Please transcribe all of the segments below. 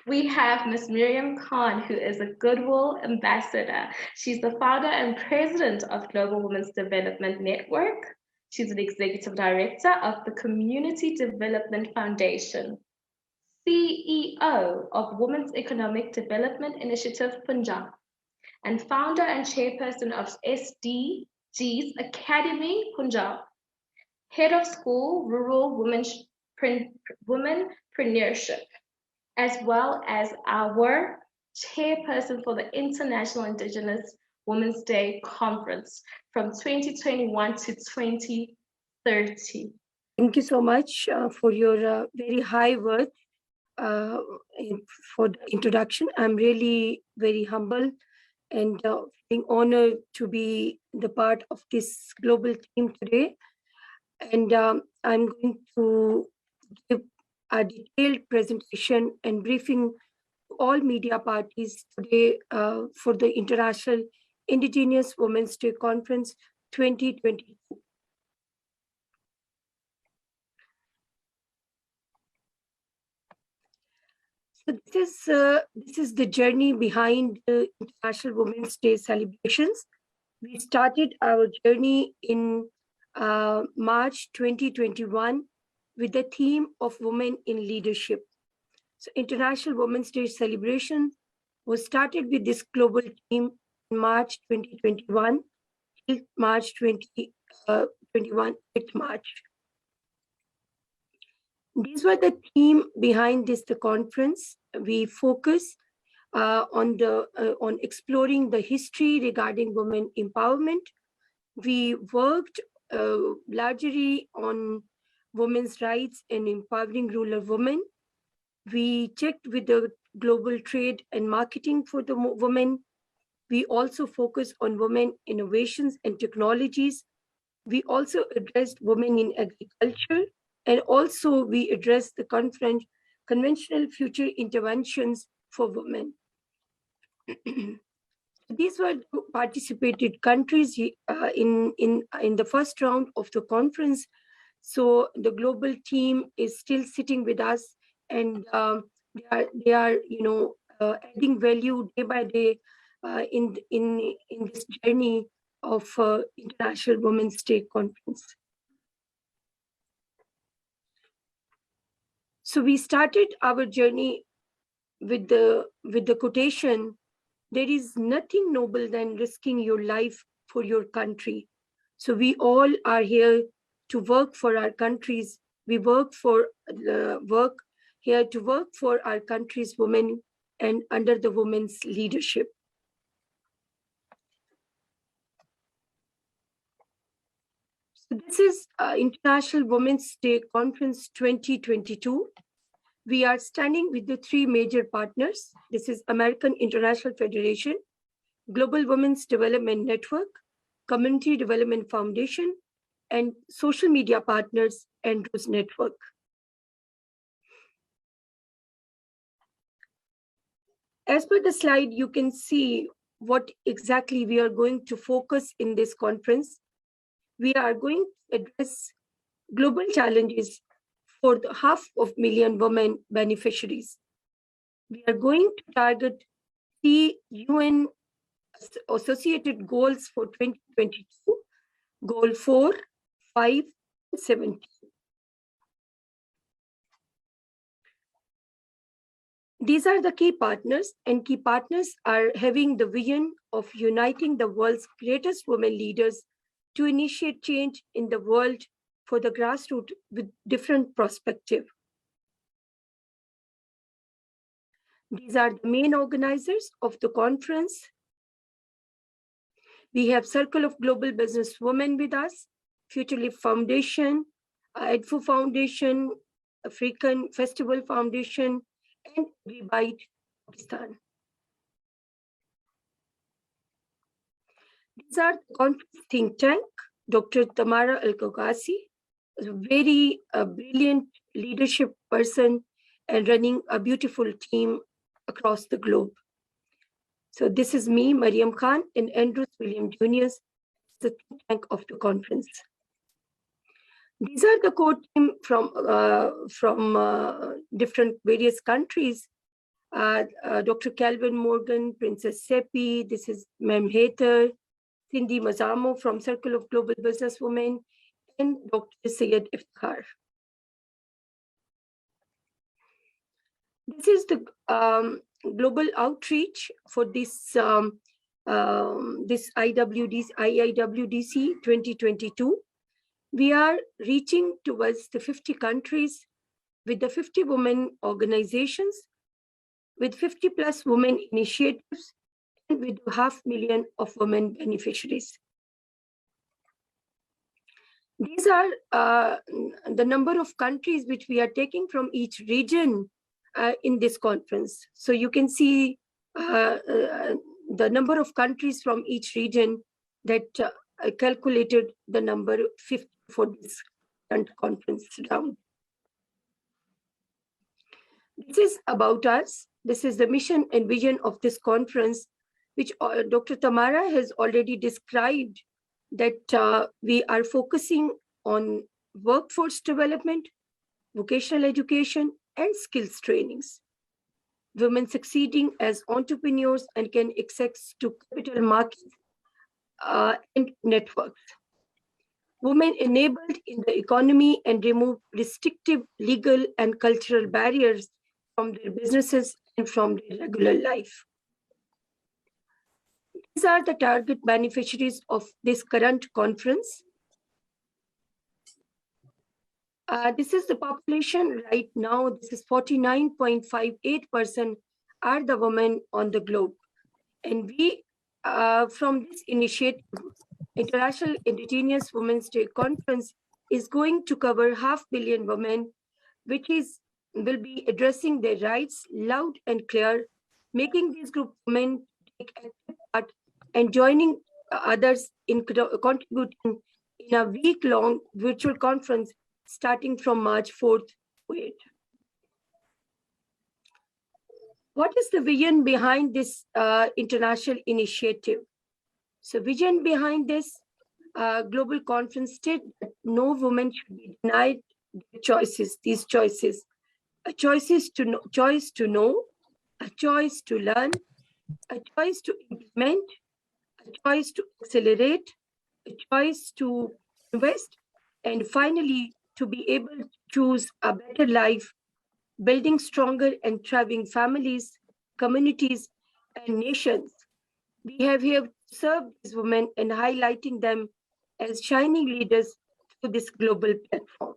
We have Ms. Mariam Khan, who is a Goodwill Ambassador. She's the founder and president of Global Women's Development Network. She's an executive director of the Community Development Foundation, CEO of Women's Economic Development Initiative Punjab, and founder and chairperson of SDG's Academy Punjab, head of school rural womenpreneurship, as well as our chairperson for the International Indigenous Women's Day Conference from 2021 to 2030. Thank you so much for your very high words for the introduction. I'm really very humble and being honored to be the part of this global team today. And I'm going to give a detailed presentation and briefing to all media parties today for the International Indigenous Women's Day Conference 2022. So this is the journey behind the International Women's Day celebrations. We started our journey in March 2021 with the theme of Women in Leadership. So International Women's Day celebration was started with this global theme in March 2021 till March 2021, 8th March. These were the theme behind the conference. We focus on exploring the history regarding women empowerment. We worked largely on women's rights and empowering rural women. We checked with the global trade and marketing for the women. We also focus on women innovations and technologies. We also addressed women in agriculture, and also we addressed the conventional future interventions for women. These were participated countries in the first round of the conference. So the global team is still sitting with us, and they are adding value day by day in this journey of International Women's Day Conference. So we started our journey with the quotation, "There is nothing noble than risking your life for your country." So we all are here to work for our countries. We work here to work for our country's women and under the women's leadership. So this is International Women's Day Conference 2022. We are standing with the three major partners. This is American International Federation, Global Women's Development Network, Community Development Foundation, and social media partners, Andrews Network. As per the slide, you can see what exactly we are going to focus in this conference. We are going to address global challenges for the 500,000 women beneficiaries. We are going to target the UN associated goals for 2022, goal 4, 5, and 17. These are the key partners, and key partners are having the vision of uniting the world's greatest women leaders to initiate change in the world for the grassroots with different perspective. These are the main organizers of the conference. We have Circle of Global Business Women with us, Future Life Foundation, EDFO Foundation, African Festival Foundation, and Rebyte Pakistan. These are the conference think tank. Dr. Tamara Al-Kogasi is a very brilliant leadership person and running a beautiful team across the globe. So this is me, Mariam Khan, and Andrews William Jr., the think tank of the conference. These are the core team from different various countries. Dr. Calvin Morgan, Princess Seppi, this is Mem Hater, Cindy Mazamo from Circle of Global Businesswomen, and Dr. Syed Iftikhar. This is the global outreach for this this IIWDC 2022. We are reaching towards the 50 countries with the 50 women organizations, with 50 plus women initiatives, and with 500,000 of women beneficiaries. These are the number of countries which we are taking from each region in this conference. So you can see the number of countries from each region that I calculated the number 50 for this conference round. This is about us. This is the mission and vision of this conference, which Dr. Tamara has already described, that we are focusing on workforce development, vocational education, and skills trainings. Women succeeding as entrepreneurs and can access to capital markets and networks. Women enabled in the economy and remove restrictive legal and cultural barriers from their businesses and from their regular life. These are the target beneficiaries of this current conference. This is the population right now. This is 49.58% are the women on the globe. And we, from this initiative, International Indigenous Women's Day Conference is going to cover 500 million women, which will be addressing their rights loud and clear, making this group of women take active part and joining others in contributing in a week-long virtual conference starting from March 4th to 8th. What is the vision behind this international initiative? So vision behind this global conference stated that no woman should be denied their choices, these choices. A choice to know, a choice to learn, a choice to implement, a choice to accelerate, a choice to invest, and finally, to be able to choose a better life, building stronger and thriving families, communities, and nations. We have here served these women and highlighting them as shining leaders through this global platform.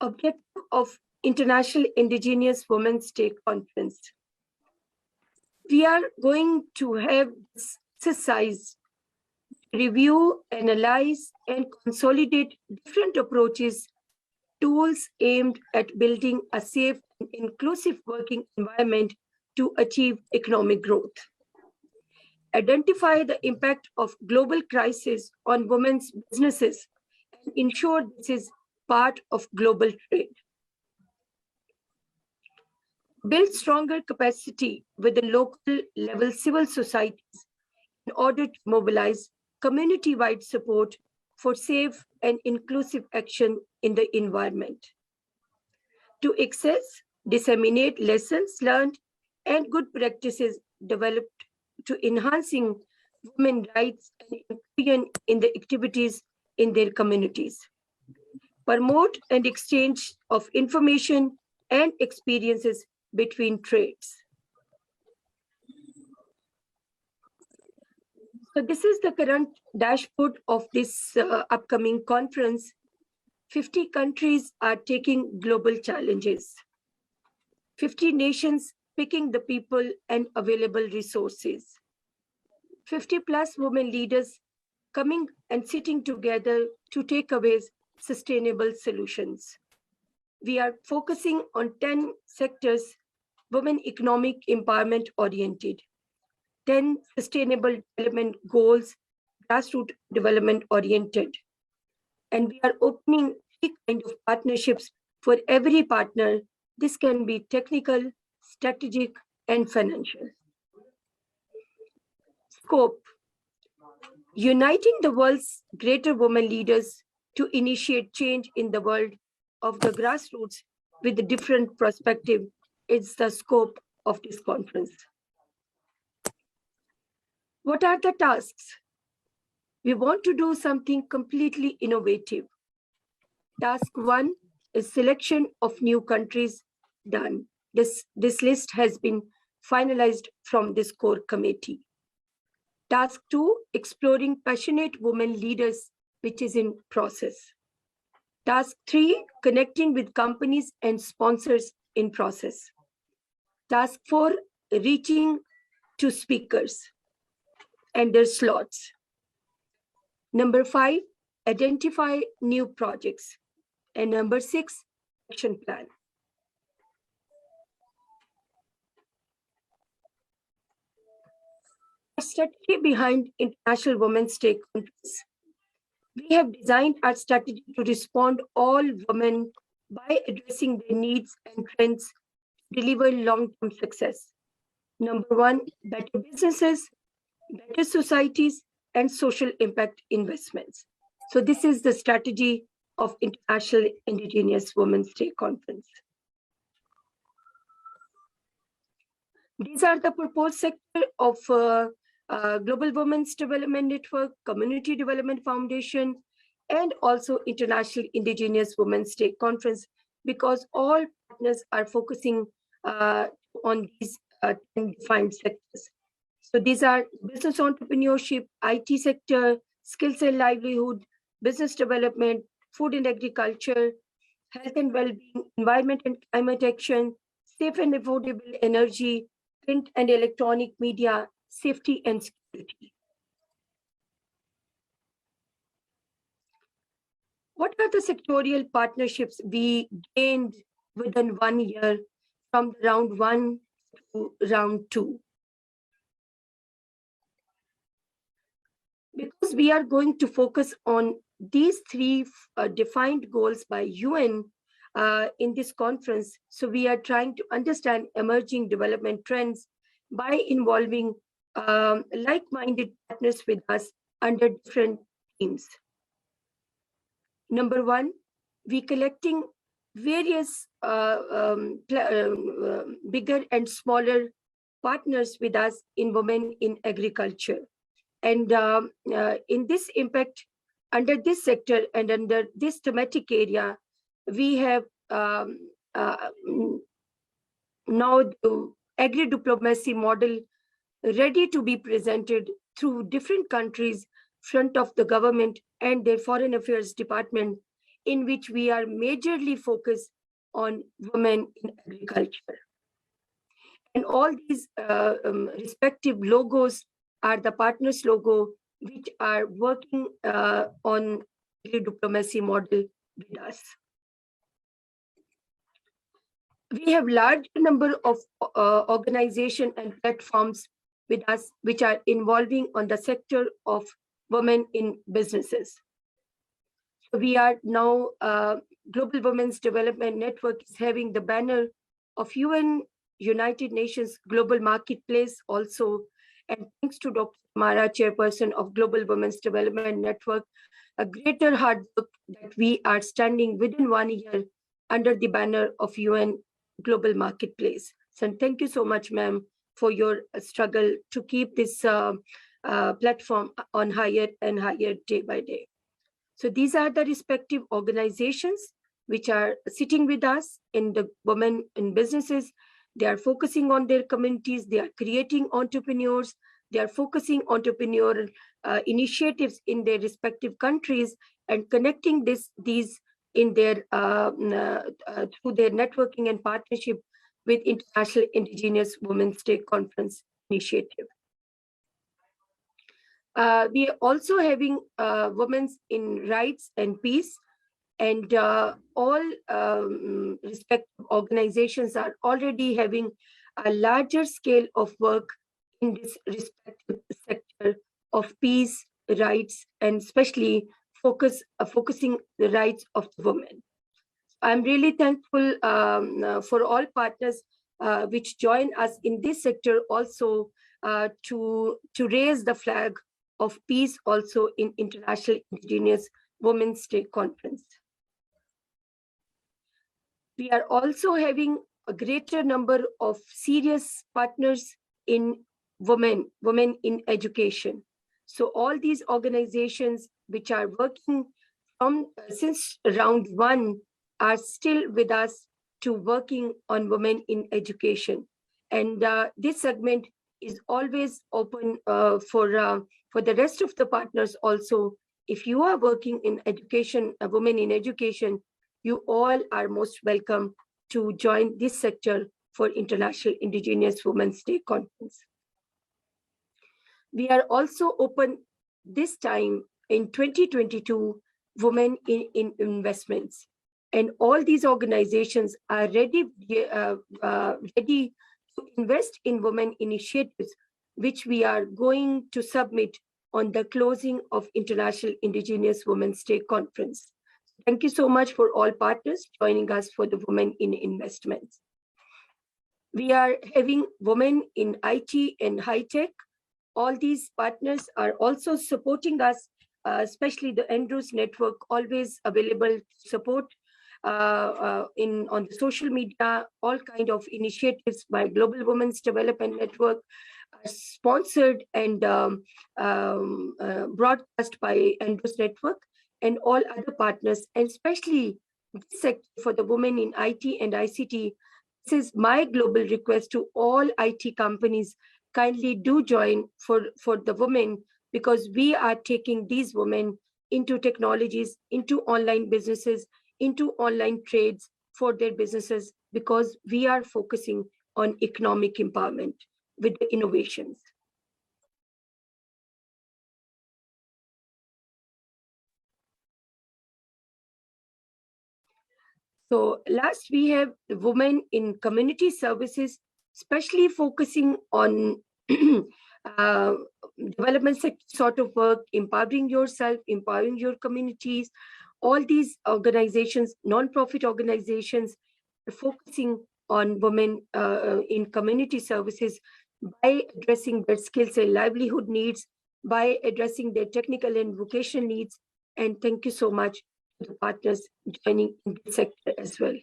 Objective of International Indigenous Women's Day Conference. We are going to have this exercise, review, analyze, and consolidate different approaches, tools aimed at building a safe and inclusive working environment to achieve economic growth. Identify the impact of global crisis on women's businesses and ensure this is part of global trade. Build stronger capacity within local level civil societies in order to mobilize community-wide support for safe and inclusive action in the environment. To access, disseminate lessons learned and good practices developed to enhancing women's rights and inclusion in the activities in their communities. Promote and exchange of information and experiences between trades. So this is the current dashboard of this upcoming conference. 50 countries are taking global challenges. 50 nations picking the people and available resources. 50 plus women leaders coming and sitting together to take away sustainable solutions. We are focusing on 10 sectors, women economic empowerment oriented, 10 sustainable development goals, grassroots development oriented. And we are opening 3 kinds of partnerships for every partner. This can be technical, strategic, and financial. Scope: uniting the world's greater women leaders to initiate change in the world of the grassroots with a different perspective is the scope of this conference. What are the tasks? We want to do something completely innovative. Task 1 is selection of new countries done. This list has been finalized from this core committee. Task 2, exploring passionate women leaders, which is in process. Task 3, connecting with companies and sponsors in process. Task 4, reaching to speakers and their slots. Number 5, identify new projects. And number 6, action plan. Our strategy behind International Women's Day Conference. We have designed our strategy to respond all women by addressing their needs and trends to deliver long-term success. Number 1, better businesses, better societies, and social impact investments. So this is the strategy of International Indigenous Women's Day Conference. These are the proposed sector of Global Women's Development Network, Community Development Foundation, and also International Indigenous Women's Day Conference, because all partners are focusing on these 10 defined sectors. So these are business entrepreneurship, IT sector, skills and livelihood, business development, food and agriculture, health and well-being, environment and climate action, safe and affordable energy, print and electronic media, safety and security. What are the sectorial partnerships we gained within 1 year from round 1 to round 2? Because we are going to focus on these 3 defined goals by UN in this conference, so we are trying to understand emerging development trends by involving like-minded partners with us under different themes. Number 1, we collecting various bigger and smaller partners with us in women in agriculture. And in this impact, under this sector and under this thematic area, we have now the agri-diplomacy model ready to be presented through different countries front of the government and their foreign affairs department, in which we are majorly focused on women in agriculture. And all these respective logos are the partners logo, which are working on the diplomacy model with us. We have large number of organizations and platforms with us, which are involving on the sector of women in businesses. So we are now, Global Women's Development Network is having the banner of UN, United Nations Global Marketplace also. And thanks to Dr. Mara, Chairperson of Global Women's Development Network, a greater hard work that we are standing within 1 year under the banner of UN Global Marketplace. So thank you so much, ma'am, for your struggle to keep this platform on higher and higher day by day. So these are the respective organizations which are sitting with us in the women in businesses. They are focusing on their communities. They are creating entrepreneurs. They are focusing entrepreneurial initiatives in their respective countries and connecting these in their through their networking and partnership with International Indigenous Women's Day Conference initiative. We are also having women's in rights and peace, and all respective organizations are already having a larger scale of work in this respective sector of peace, rights, and especially focusing the rights of the women. I'm really thankful for all partners which join us in this sector also to raise the flag of peace also in International Indigenous Women's Day Conference. We are also having a greater number of serious partners in women in education. So all these organizations which are working from since round one are still with us to working on women in education. And this segment is always open for the rest of the partners also. If you are working in education, women in education, you all are most welcome to join this sector for International Indigenous Women's Day Conference. We are also open this time in 2022, Women in Investments. And all these organizations are ready to invest in women initiatives, which we are going to submit on the closing of International Indigenous Women's Day Conference. Thank you so much for all partners joining us for the Women in Investments. We are having women in IT and high tech. All these partners are also supporting us, especially the Andrews Network, always available to support on the social media. All kind of initiatives by Global Women's Development Network are sponsored and broadcast by Andrews Network and all other partners, and especially this sector for the women in IT and ICT. This is my global request to all IT companies. Kindly do join for the women, because we are taking these women into technologies, into online businesses, into online trades for their businesses, because we are focusing on economic empowerment with the innovations. So last, we have the women in community services, especially focusing on development sector sort of work, empowering yourself, empowering your communities. All these organizations, non-profit organizations, are focusing on women in community services by addressing their skills and livelihood needs, by addressing their technical and vocational needs. And thank you so much to the partners joining in this sector as well.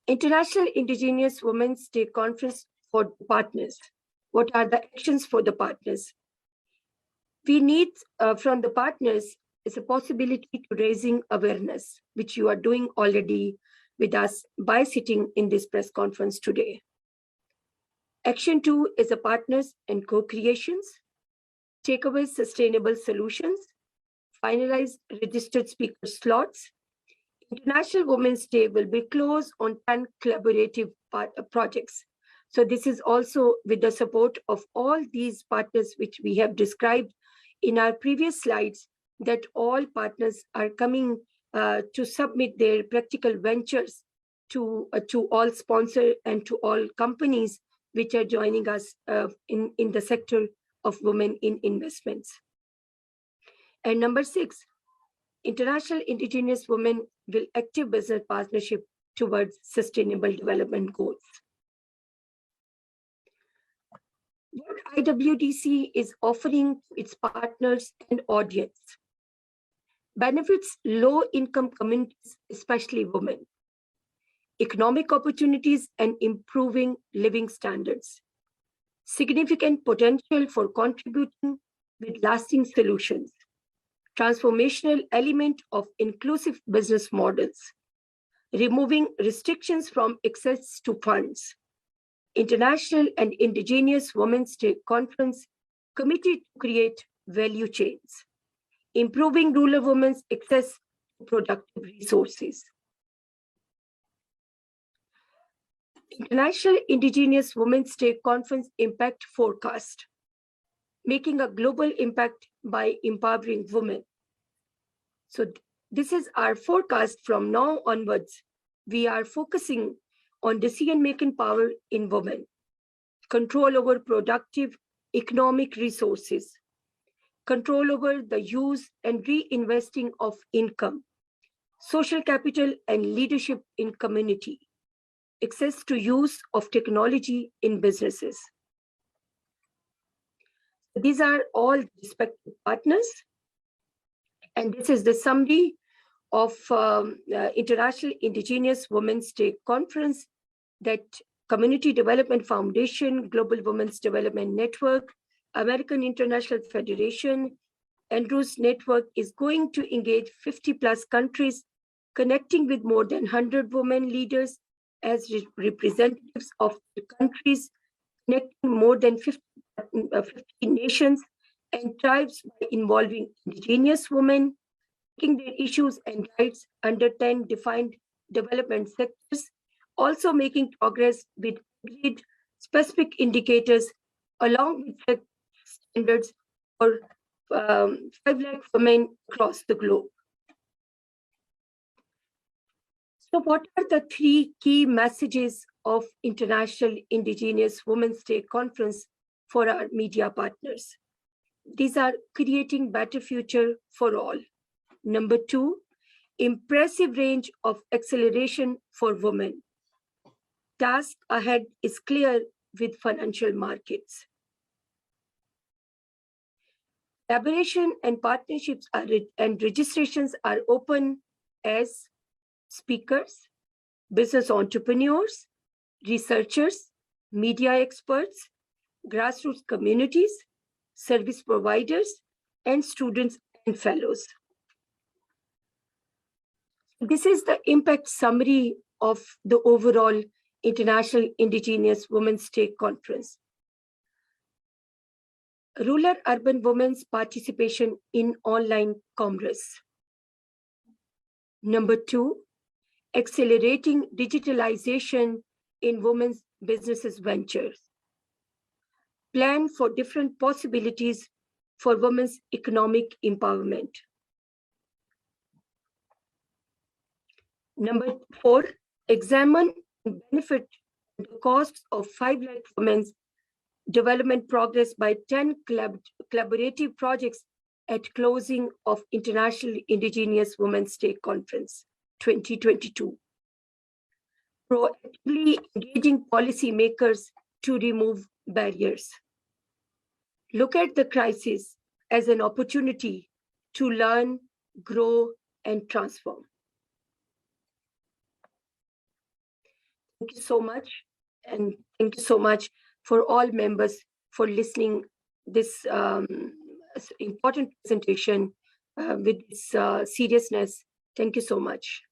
International Indigenous Women's Day Conference for partners. What are the actions for the partners? We need from the partners is a possibility to raising awareness, which you are doing already with us by sitting in this press conference today. Action 2 is a partners and co-creations, take away sustainable solutions, finalize registered speaker slots. International Women's Day will be closed on 10 collaborative projects. So this is also with the support of all these partners, which we have described in our previous slides, that all partners are coming to submit their practical ventures to all sponsors and to all companies which are joining us in the sector of women in investments. And number 6, International Indigenous Women will active business partnership towards sustainable development goals. What IIWDC is offering to its partners and audience benefits low-income communities, especially women, economic opportunities and improving living standards, significant potential for contributing with lasting solutions, transformational element of inclusive business models, removing restrictions from access to funds, International and Indigenous Women's Day Conference committed to create value chains, improving rural women's access to productive resources. International Indigenous Women's Day Conference Impact Forecast, making a global impact by empowering women. So this is our forecast from now onwards. We are focusing on decision-making power in women, control over productive economic resources, control over the use and reinvesting of income, social capital and leadership in community, access to use of technology in businesses. These are all respective partners. And this is the summary of International Indigenous Women's Day Conference that Community Development Foundation, Global Women's Development Network, American International Federation, Andrews Network is going to engage 50 plus countries, connecting with more than 100 women leaders as representatives of the countries, connecting more than 50 nations and tribes by involving indigenous women, taking their issues and rights under 10 defined development sectors, also making progress with specific indicators along with standards for 5 lakh women across the globe. So what are the 3 key messages of International Indigenous Women's Day Conference for our media partners? These are creating better future for all. Number 2, impressive range of acceleration for women. Task ahead is clear with financial markets. Collaboration and partnerships and registrations are open as speakers, business entrepreneurs, researchers, media experts, grassroots communities, service providers, and students and fellows. This is the impact summary of the overall International Indigenous Women's Day Conference. Rural-urban women's participation in online commerce. Number 2, accelerating digitalization in women's businesses ventures. Plan for different possibilities for women's economic empowerment. Number 4, examine and benefit the costs of 5 lakh women's development progress by 10 collaborative projects at closing of International Indigenous Women's Day Conference 2022. Proactively engaging policymakers to remove barriers. Look at the crisis as an opportunity to learn, grow, and transform. Thank you so much. And thank you so much for all members for listening this important presentation with this seriousness. Thank you so much.